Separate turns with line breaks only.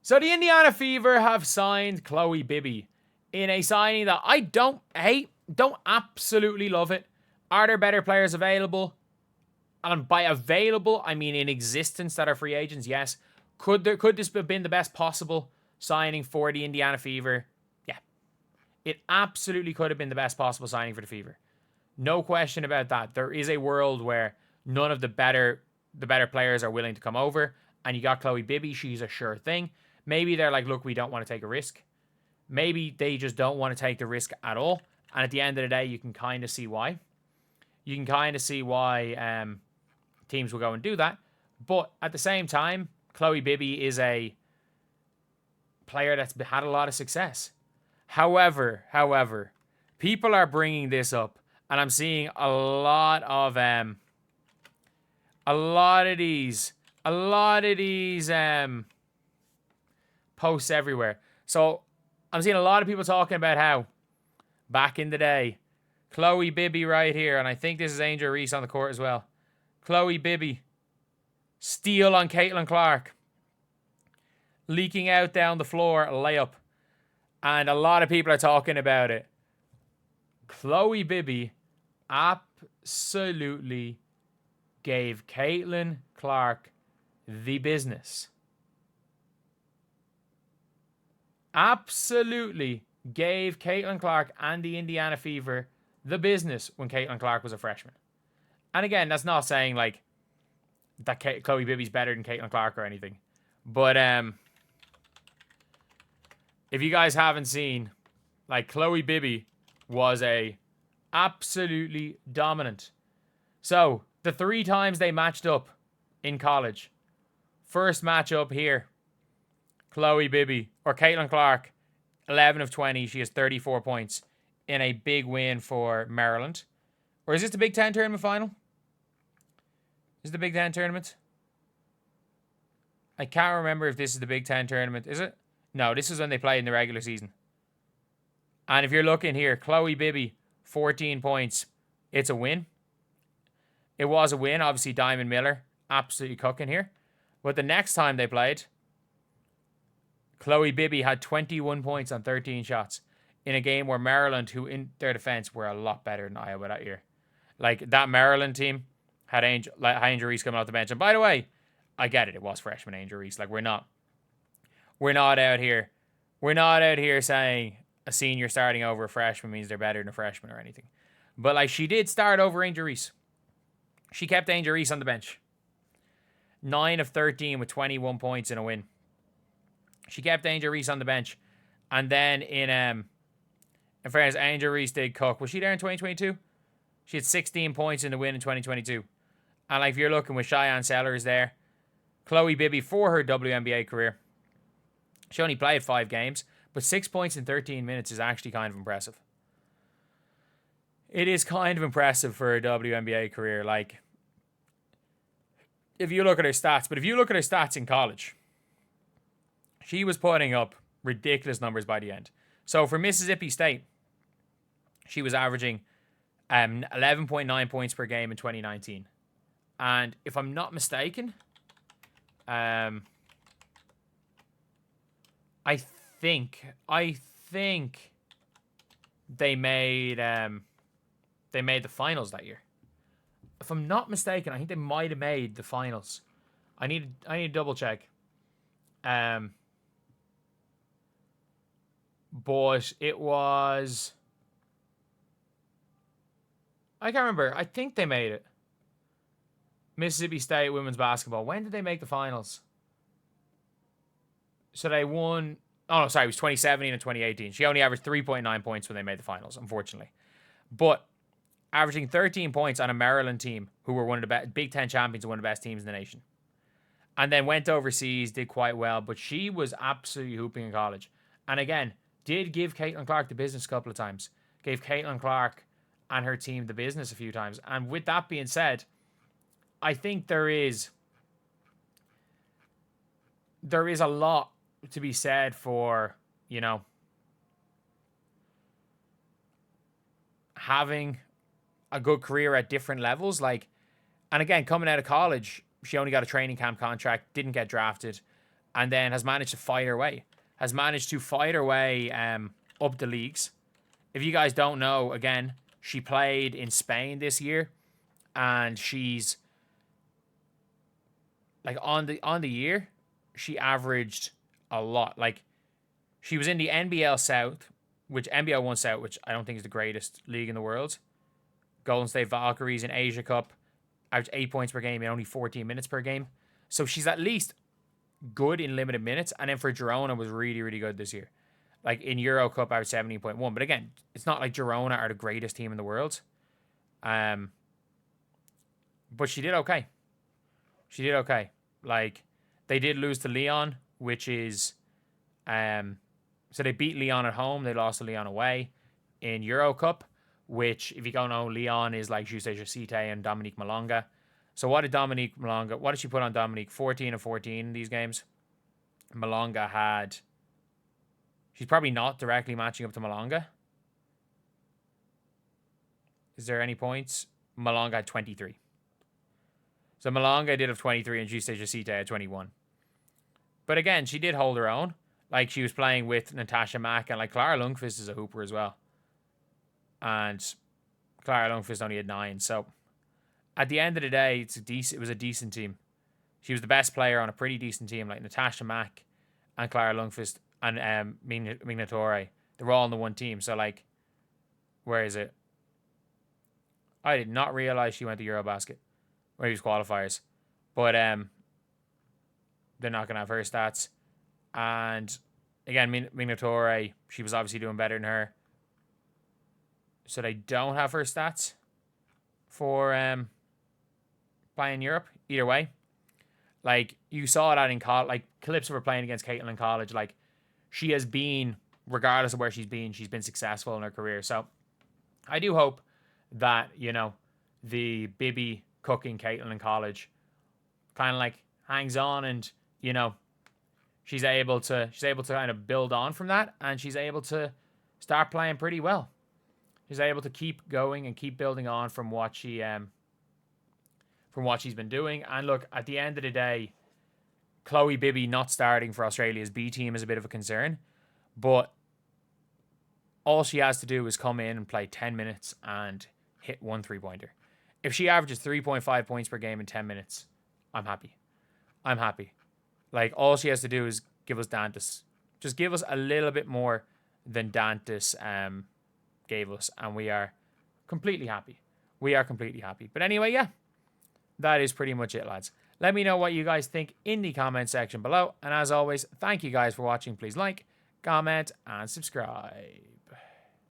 So the Indiana Fever have signed Chloe Bibby in a signing that I don't hate, don't absolutely love it. Are there better players available? And by available, I mean in existence that are free agents, yes. Could this have been the best possible signing for the Indiana Fever? Yeah. It absolutely could have been the best possible signing for the Fever. No question about that. There is a world where none of the better players are willing to come over, and you got Chloe Bibby, she's a sure thing. Maybe they're like, look, we don't want to take a risk. Maybe they just don't want to take the risk at all. And at the end of the day, you can kind of see why. You can kind of see why teams will go and do that. But at the same time, Chloe Bibby is a player that's had a lot of success. However, people are bringing this up, and I'm seeing a lot of these posts everywhere. So I'm seeing a lot of people talking about how back in the day, Chloe Bibby right here, and I think this is Angel Reese on the court as well. Chloe Bibby, steal on Caitlin Clark, leaking out down the floor, layup, and a lot of people are talking about it. Chloe Bibby absolutely gave Caitlin Clark the business. Absolutely gave Caitlin Clark and the Indiana Fever the business when Caitlin Clark was a freshman. And again, that's not saying like that Chloe Bibby's better than Caitlin Clark or anything. But if you guys haven't seen, like, Chloe Bibby was a absolutely dominant. So the 3 times they matched up in college, first matchup here, Chloe Bibby or Caitlin Clark, 11 of 20. She has 34 points in a big win for Maryland. Or is this the Big Ten tournament final? Is it the Big Ten tournament? I can't remember if this is the Big Ten tournament. Is it? No, this is when they played in the regular season. And if you're looking here, Chloe Bibby, 14 points. It's a win. It was a win. Obviously, Diamond Miller absolutely cooking here. But the next time they played, Chloe Bibby had 21 points on 13 shots in a game where Maryland, who in their defense were a lot better than Iowa that year. Like, that Maryland team had Angel Reese coming off the bench. And by the way, I get it. It was freshman Angel Reese. Like, we're not out here saying a senior starting over a freshman means they're better than a freshman or anything. But, like, she did start over Angel Reese. She kept Angel Reese on the bench. 9 of 13 with 21 points in a win. She kept Angel Reese on the bench. And then in fairness, Angel Reese did cook. Was she there in 2022? She had 16 points in the win in 2022. And, like, if you're looking with Cheyenne Sellers there, Chloe Bibby for her WNBA career, she only played 5 games, but 6 points in 13 minutes is actually kind of impressive. It is kind of impressive for a WNBA career. Like, if you look at her stats, but if you look at her stats in college, she was putting up ridiculous numbers by the end. So for Mississippi State, she was averaging 11.9 points per game in 2019. And if I'm not mistaken, I think they made the finals that year. If I'm not mistaken, I think they might have made the finals. I need to double check. But it was, I can't remember. I think they made it. Mississippi State women's basketball. When did they make the finals? So they won. Oh, no, sorry. It was 2017 and 2018. She only averaged 3.9 points when they made the finals, unfortunately. But averaging 13 points on a Maryland team who were one of the Big Ten champions and one of the best teams in the nation. And then went overseas, did quite well. But she was absolutely hooping in college. And again, did give Caitlin Clark the business a couple of times. Gave Caitlin Clark and her team the business a few times. And with that being said, I think there is a lot to be said for, you know, having a good career at different levels. Like, and again, coming out of college, she only got a training camp contract, didn't get drafted. and then has managed to fight her way. Up the leagues. If you guys don't know, again, she played in Spain this year, and she's like on the year, she averaged a lot. Like she was in the NBL South, which NBL 1 South, which I don't think is the greatest league in the world. Golden State Valkyries in Asia Cup, averaged 8 points per game in only 14 minutes per game. So she's at least good in limited minutes. And then for Girona was really, really good this year. Like in Euro Cup, I was 17.1. But again, it's not like Girona are the greatest team in the world. But she did okay. Like they did lose to Lyon, which is so they beat Lyon at home, they lost to Lyon away in Euro Cup, which if you don't know, Lyon is like Jusei Jacite and Dominique Malonga. So what did she put on Dominique? 14 and 14 in these games. She's probably not directly matching up to Malonga. Is there any points? Malonga had 23. So Malonga did have 23 and Jusei Jacite had 21. But again, she did hold her own. Like she was playing with Natasha Mack, and like Clara Lundqvist is a hooper as well. And Clara Lundqvist only had 9. So at the end of the day, it was a decent team. She was the best player on a pretty decent team, like Natasha Mack and Clara Lundqvist and Migna Torre. They're all on the one team. So like, where is it? I did not realize she went to Eurobasket or these qualifiers, but they're not gonna have her stats. And again, Migna Torre, she was obviously doing better than her, so they don't have her stats for playing Europe. Either way, like you saw that in college, like clips of her playing against Caitlin in college, like she has been, regardless of where she's been successful in her career. So I do hope that, you know, the Bibby cooking Caitlin in college kind of like hangs on, and you know, she's able to kind of build on from that, and she's able to start playing pretty well. She's able to keep going and keep building on from what she's been doing. And look, at the end of the day, Chloe Bibby not starting for Australia's B team is a bit of a concern, but all she has to do is come in and play 10 minutes and hit 1 3-pointer. If she averages 3.5 points per game in 10 minutes, I'm happy. Like, all she has to do is give us Dantas. Just give us a little bit more than Dantas gave us, and we are completely happy. But anyway, yeah, that is pretty much it, lads. Let me know what you guys think in the comment section below. And as always, thank you guys for watching. Please like, comment, and subscribe.